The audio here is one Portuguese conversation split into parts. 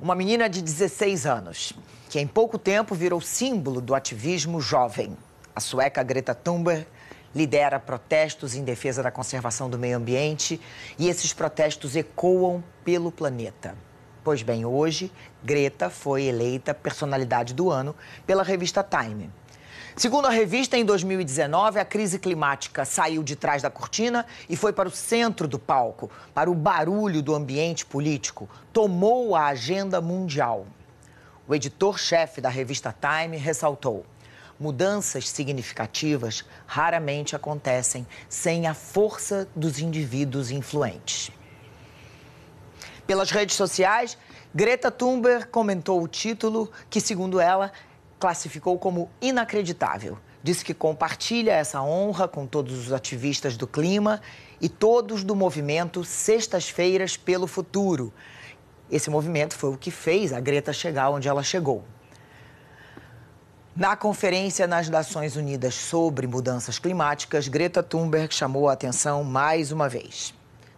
Uma menina de 16 anos, que em pouco tempo virou símbolo do ativismo jovem. A sueca Greta Thunberg lidera protestos em defesa da conservação do meio ambiente e esses protestos ecoam pelo planeta. Pois bem, hoje, Greta foi eleita personalidade do ano pela revista Time. Segundo a revista, em 2019, a crise climática saiu de trás da cortina e foi para o centro do palco, para o barulho do ambiente político, tomou a agenda mundial. O editor-chefe da revista Time ressaltou: mudanças significativas raramente acontecem sem a força dos indivíduos influentes. Pelas redes sociais, Greta Thunberg comentou o título que, segundo ela, classificou como inacreditável. Disse que compartilha essa honra com todos os ativistas do clima e todos do movimento Sextas-feiras pelo Futuro. Esse movimento foi o que fez a Greta chegar onde ela chegou. Na Conferência nas Nações Unidas sobre Mudanças Climáticas, Greta Thunberg chamou a atenção mais uma vez.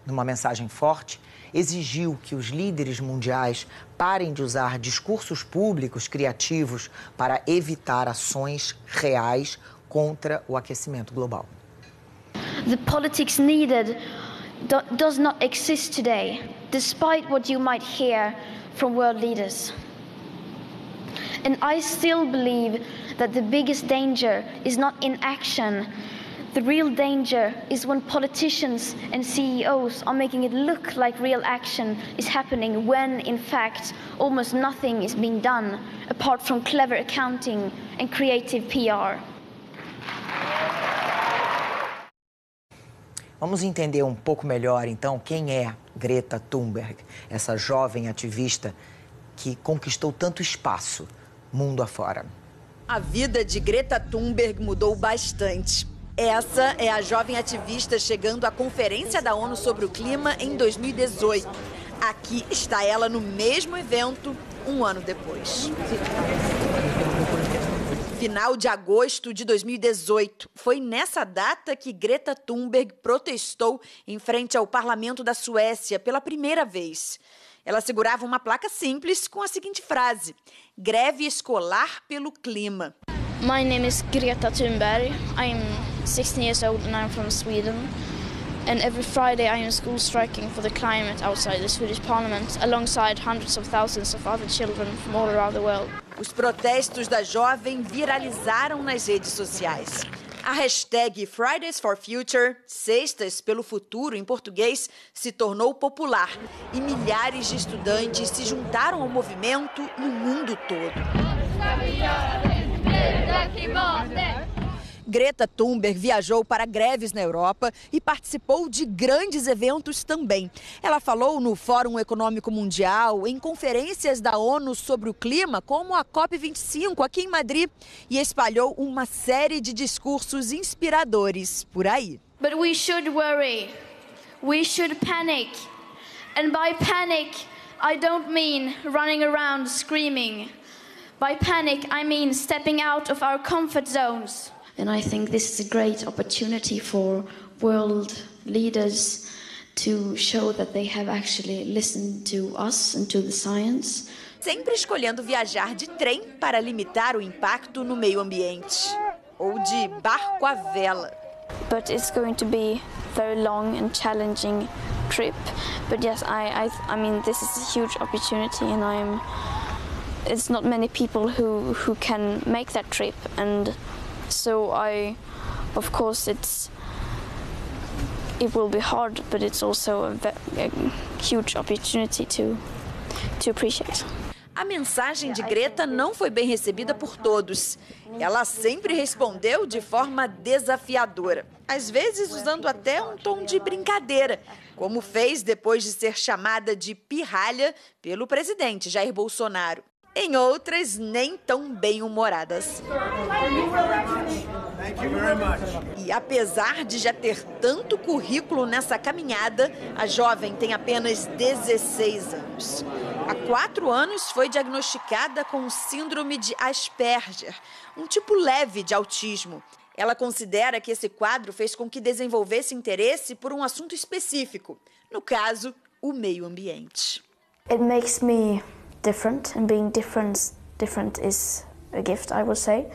Numa mensagem forte, exigiu que os líderes mundiais parem de usar discursos públicos criativos para evitar ações reais contra o aquecimento global. The politics needed does not exist today, despite what you might hear from world leaders. And I still believe that the biggest danger is not inaction. The real danger is when politicians and CEOs are making it look like real action is happening when, in fact, almost nothing is being done apart from clever accounting and creative PR. Vamos entender um pouco melhor, então, quem é Greta Thunberg, essa jovem ativista que conquistou tanto espaço mundo afora. A vida de Greta Thunberg mudou bastante. Essa é a jovem ativista chegando à Conferência da ONU sobre o Clima em 2018. Aqui está ela no mesmo evento, um ano depois. Final de agosto de 2018. Foi nessa data que Greta Thunberg protestou em frente ao parlamento da Suécia pela primeira vez. Ela segurava uma placa simples com a seguinte frase: greve escolar pelo clima. My name is Greta Thunberg. I'm 16 years old and I'm from Sweden. And every Friday I am in school striking for the climate outside the Swedish Parliament, alongside hundreds of thousands of other children from all around the world. Os protestos da jovem viralizaram nas redes sociais. A hashtag Fridays for Future, Sextas pelo Futuro em português, se tornou popular e milhares de estudantes se juntaram ao movimento no mundo todo. Greta Thunberg viajou para greves na Europa e participou de grandes eventos também. Ela falou no Fórum Econômico Mundial, em conferências da ONU sobre o clima, como a COP25 aqui em Madrid, e espalhou uma série de discursos inspiradores por aí. But we should worry. We should panic. And by panic, I don't mean running around screaming. By panic, I mean stepping out of our comfort zones. And I think this is a great opportunity for world leaders to show that they have actually listened to us and to the science. Sempre escolhendo viajar de trem para limitar o impacto no meio ambiente, ou de barco à vela. But it's going to be a very long and challenging trip. But yes, I mean, this is a huge opportunity, and it's not many people who can make that trip, and so of course it will be hard, but it's also a huge opportunity to appreciate. A mensagem de Greta não foi bem recebida por todos. Ela sempre respondeu de forma desafiadora, às vezes usando até um tom de brincadeira, como fez depois de ser chamada de pirralha pelo presidente Jair Bolsonaro. Em outras, nem tão bem-humoradas. E apesar de já ter tanto currículo nessa caminhada, a jovem tem apenas 16 anos. Há 4 anos foi diagnosticada com síndrome de Asperger, um tipo leve de autismo. Ela considera que esse quadro fez com que desenvolvesse interesse por um assunto específico, no caso, o meio ambiente. It makes me different, and being different is a gift, I would say.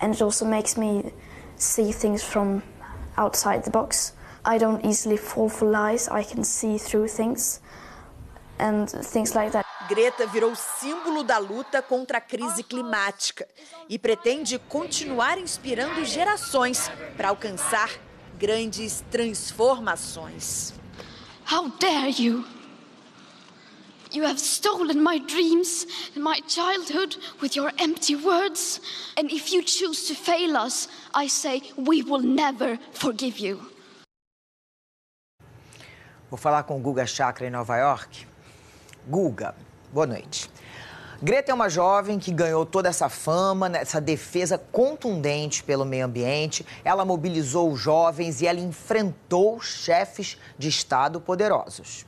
And it also makes me see things from outside the box. I don't easily fall for lies. I can see through things and things like that. Greta virou símbolo da luta contra a crise climática e pretende continuar inspirando gerações para alcançar grandes transformações. How dare you? You have stolen my dreams and my childhood with your empty words. And if you choose to fail us, I say we will never forgive you. Vou falar com Guga Chakra em Nova York. Guga, boa noite. Greta é uma jovem que ganhou toda essa fama, essa defesa contundente pelo meio ambiente. Ela mobilizou os jovens e ela enfrentou chefes de Estado poderosos.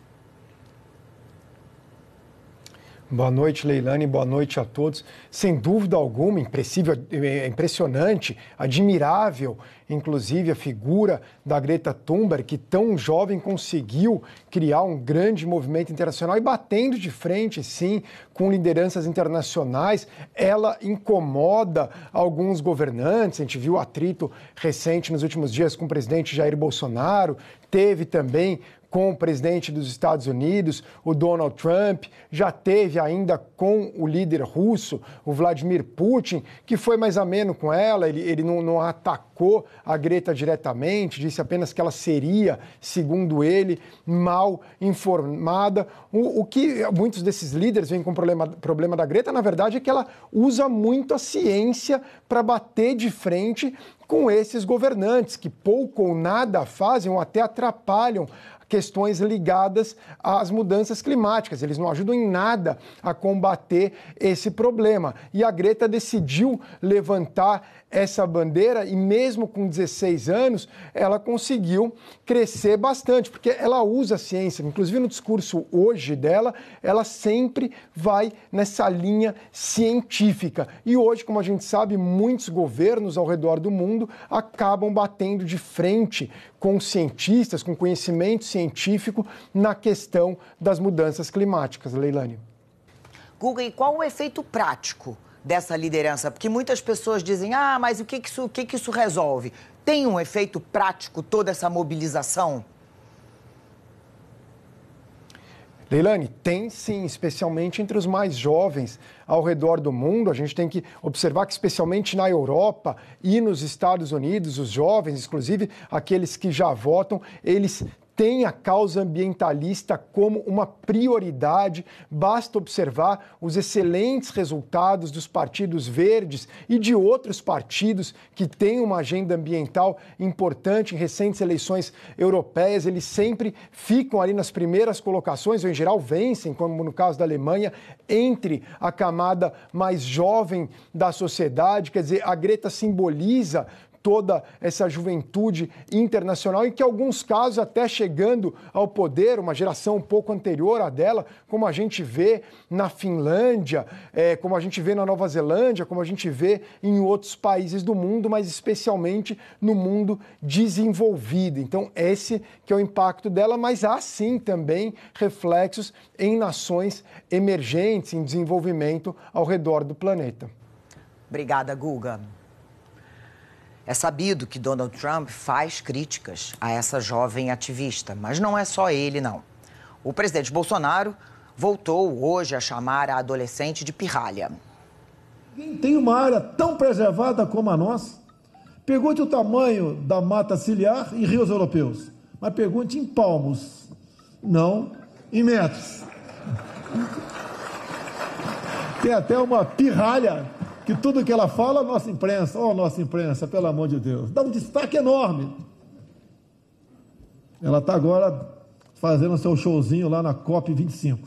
Boa noite, Leilani, boa noite a todos. Sem dúvida alguma, impressionante, admirável, inclusive a figura da Greta Thunberg, que tão jovem conseguiu criar um grande movimento internacional e batendo de frente, sim, com lideranças internacionais. Ela incomoda alguns governantes, a gente viu atrito recente nos últimos dias com o presidente Jair Bolsonaro, teve também com o presidente dos Estados Unidos, o Donald Trump, já teve ainda com o líder russo, o Vladimir Putin, que foi mais ameno com ela, ele não atacou a Greta diretamente, disse apenas que ela seria, segundo ele, mal informada. O que muitos desses líderes veem como problema da Greta, na verdade, é que ela usa muito a ciência para bater de frente com esses governantes, que pouco ou nada fazem ou até atrapalham questões ligadas às mudanças climáticas. Eles não ajudam em nada a combater esse problema. E a Greta decidiu levantar essa bandeira e mesmo com 16 anos, ela conseguiu crescer bastante, porque ela usa a ciência. Inclusive no discurso hoje dela, ela sempre vai nessa linha científica. E hoje, como a gente sabe, muitos governos ao redor do mundo acabam batendo de frente com cientistas, com conhecimento científico na questão das mudanças climáticas. Leilani. Guga, e qual o efeito prático dessa liderança? Porque muitas pessoas dizem, mas o que isso resolve? Tem um efeito prático toda essa mobilização? Leilani, tem sim, especialmente entre os mais jovens ao redor do mundo. A gente tem que observar que, especialmente na Europa e nos Estados Unidos, os jovens, inclusive aqueles que já votam, eles têm a causa ambientalista como uma prioridade. Basta observar os excelentes resultados dos partidos verdes e de outros partidos que têm uma agenda ambiental importante em recentes eleições europeias. Eles sempre ficam ali nas primeiras colocações, ou em geral vencem, como no caso da Alemanha, entre a camada mais jovem da sociedade. Quer dizer, a Greta simboliza toda essa juventude internacional, em que, em alguns casos, até chegando ao poder, uma geração um pouco anterior à dela, como a gente vê na Finlândia, como a gente vê na Nova Zelândia, como a gente vê em outros países do mundo, mas especialmente no mundo desenvolvido. Então, esse que é o impacto dela, mas há sim também reflexos em nações emergentes, em desenvolvimento ao redor do planeta. Obrigada, Guga. É sabido que Donald Trump faz críticas a essa jovem ativista, mas não é só ele, não. O presidente Bolsonaro voltou hoje a chamar a adolescente de pirralha. Quem tem uma área tão preservada como a nossa, pergunte o tamanho da mata ciliar em rios europeus, mas pergunte em palmos, não em metros. Tem até uma pirralha que tudo que ela fala, nossa imprensa, pelo amor de Deus, dá um destaque enorme. Ela está agora fazendo seu showzinho lá na COP25.